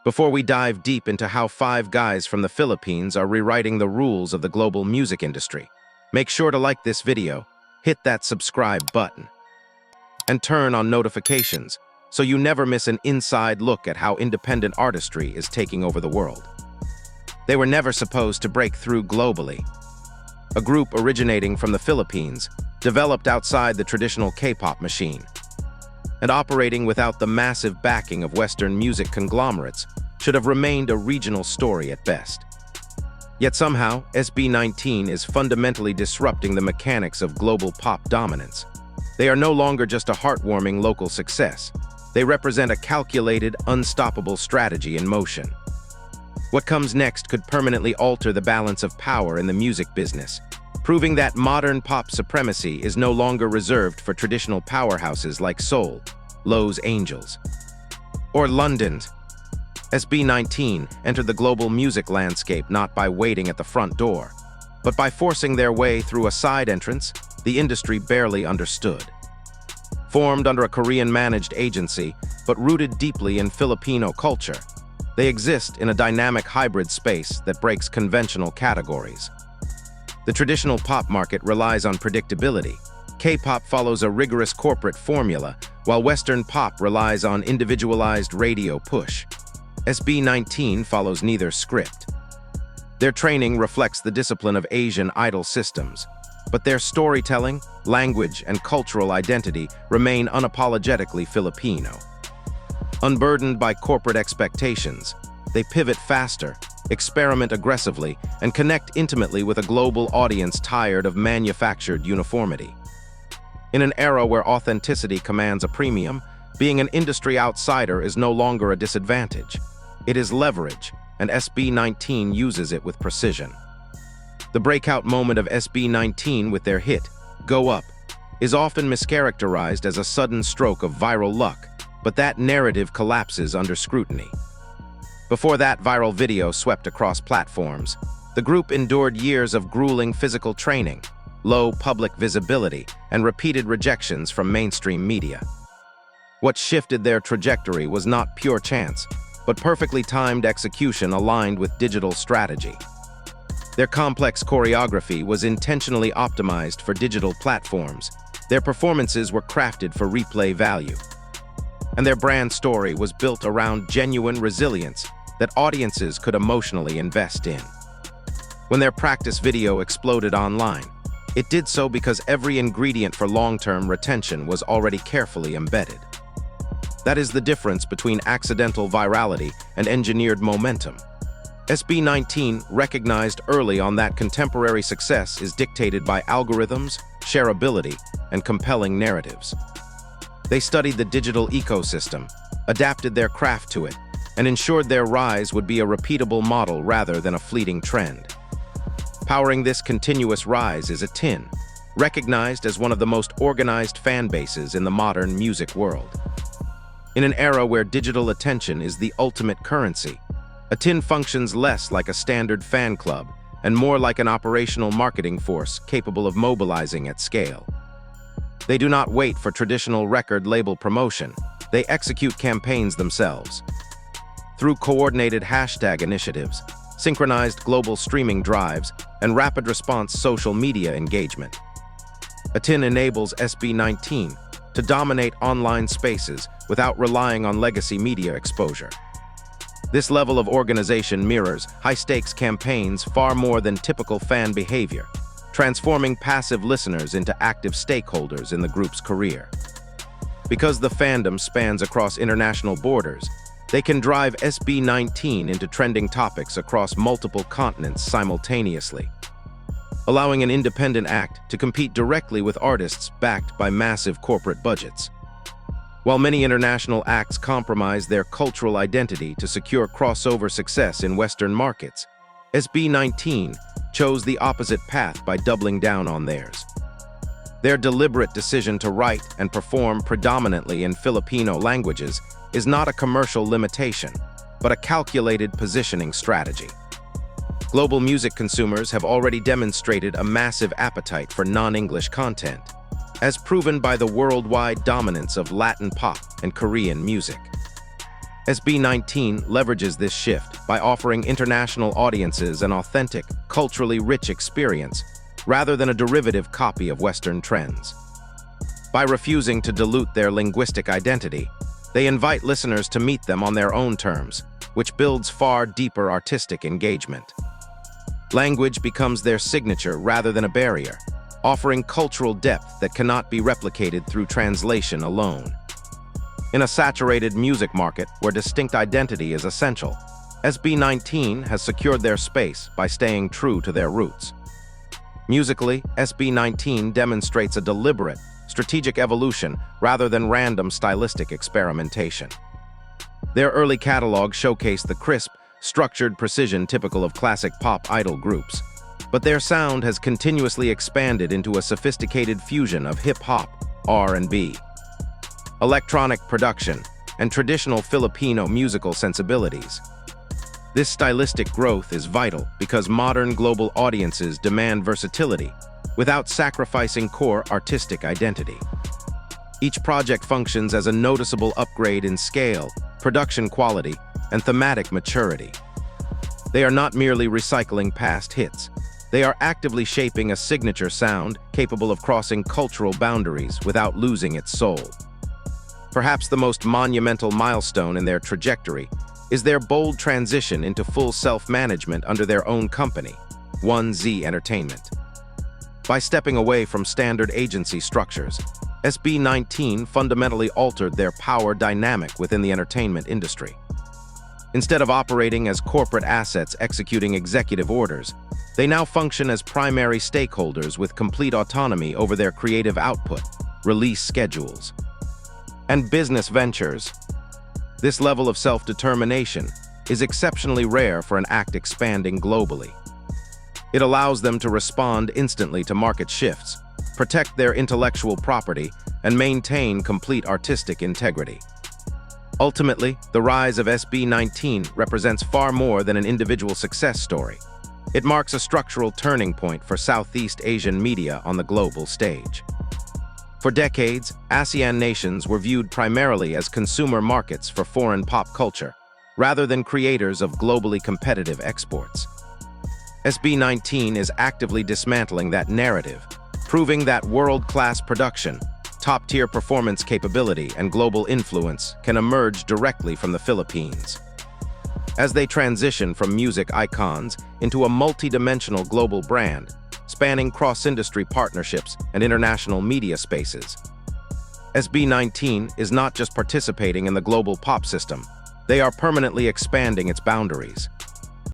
Before we dive deep into how 5 guys from the Philippines are rewriting the rules of the global music industry, make sure to like this video, hit that subscribe button, and turn on notifications so you never miss an inside look at how independent artistry is taking over the world. They were never supposed to break through globally. A group originating from the Philippines, developed outside the traditional K-pop machine, and operating without the massive backing of Western music conglomerates, should have remained a regional story at best. Yet somehow, SB19 is fundamentally disrupting the mechanics of global pop dominance. They are no longer just a heartwarming local success. They represent a calculated, unstoppable strategy in motion. What comes next could permanently alter the balance of power in the music business, proving that modern pop supremacy is no longer reserved for traditional powerhouses like Seoul, Los Angeles, or London's. SB19 entered the global music landscape not by waiting at the front door, but by forcing their way through a side entrance the industry barely understood. Formed under a Korean-managed agency, but rooted deeply in Filipino culture, they exist in a dynamic hybrid space that breaks conventional categories. The traditional pop market relies on predictability. K-pop follows a rigorous corporate formula, while Western pop relies on individualized radio push. SB19 follows neither script. Their training reflects the discipline of Asian idol systems, but their storytelling, language, and cultural identity remain unapologetically Filipino. Unburdened by corporate expectations, they pivot faster, experiment aggressively, and connect intimately with a global audience tired of manufactured uniformity. In an era where authenticity commands a premium, being an industry outsider is no longer a disadvantage. It is leverage, and SB19 uses it with precision. The breakout moment of SB19 with their hit, Go Up, is often mischaracterized as a sudden stroke of viral luck, but that narrative collapses under scrutiny. Before that viral video swept across platforms, the group endured years of grueling physical training, low public visibility, and repeated rejections from mainstream media. What shifted their trajectory was not pure chance, but perfectly timed execution aligned with digital strategy. Their complex choreography was intentionally optimized for digital platforms. Their performances were crafted for replay value. And their brand story was built around genuine resilience that audiences could emotionally invest in. When their practice video exploded online, it did so because every ingredient for long-term retention was already carefully embedded. That is the difference between accidental virality and engineered momentum. SB19 recognized early on that contemporary success is dictated by algorithms, shareability, and compelling narratives. They studied the digital ecosystem, adapted their craft to it, and ensured their rise would be a repeatable model rather than a fleeting trend. Powering this continuous rise is ATIN, recognized as one of the most organized fan bases in the modern music world. In an era where digital attention is the ultimate currency, ATIN functions less like a standard fan club and more like an operational marketing force capable of mobilizing at scale. They do not wait for traditional record label promotion. They execute campaigns themselves. Through coordinated hashtag initiatives, synchronized global streaming drives, and rapid response social media engagement, ATIN enables SB19 to dominate online spaces without relying on legacy media exposure. This level of organization mirrors high-stakes campaigns far more than typical fan behavior, transforming passive listeners into active stakeholders in the group's career. Because the fandom spans across international borders, they can drive SB19 into trending topics across multiple continents simultaneously, allowing an independent act to compete directly with artists backed by massive corporate budgets. While many international acts compromise their cultural identity to secure crossover success in Western markets, SB19 chose the opposite path by doubling down on theirs. Their deliberate decision to write and perform predominantly in Filipino languages is not a commercial limitation, but a calculated positioning strategy. Global music consumers have already demonstrated a massive appetite for non-English content, as proven by the worldwide dominance of Latin pop and Korean music. SB19 leverages this shift by offering international audiences an authentic, culturally rich experience, rather than a derivative copy of Western trends. By refusing to dilute their linguistic identity, they invite listeners to meet them on their own terms, which builds far deeper artistic engagement. Language becomes their signature rather than a barrier, offering cultural depth that cannot be replicated through translation alone. In a saturated music market where distinct identity is essential, SB19 has secured their space by staying true to their roots. Musically, SB19 demonstrates a deliberate, strategic evolution rather than random stylistic experimentation. Their early catalog showcased the crisp, structured precision typical of classic pop idol groups, but their sound has continuously expanded into a sophisticated fusion of hip-hop, R&B, electronic production, and traditional Filipino musical sensibilities. This stylistic growth is vital because modern global audiences demand versatility without sacrificing core artistic identity. Each project functions as a noticeable upgrade in scale, production quality, and thematic maturity. They are not merely recycling past hits. They are actively shaping a signature sound capable of crossing cultural boundaries without losing its soul. Perhaps the most monumental milestone in their trajectory is their bold transition into full self-management under their own company, 1Z Entertainment. By stepping away from standard agency structures, SB19 fundamentally altered their power dynamic within the entertainment industry. Instead of operating as corporate assets executing executive orders, they now function as primary stakeholders with complete autonomy over their creative output, release schedules, and business ventures. This level of self-determination is exceptionally rare for an act expanding globally. It allows them to respond instantly to market shifts, protect their intellectual property, and maintain complete artistic integrity. Ultimately, the rise of SB19 represents far more than an individual success story. It marks a structural turning point for Southeast Asian media on the global stage. For decades, ASEAN nations were viewed primarily as consumer markets for foreign pop culture, rather than creators of globally competitive exports. SB19 is actively dismantling that narrative, proving that world-class production, top-tier performance capability, and global influence can emerge directly from the Philippines. As they transition from music icons into a multi-dimensional global brand, spanning cross-industry partnerships and international media spaces, SB19 is not just participating in the global pop system, they are permanently expanding its boundaries.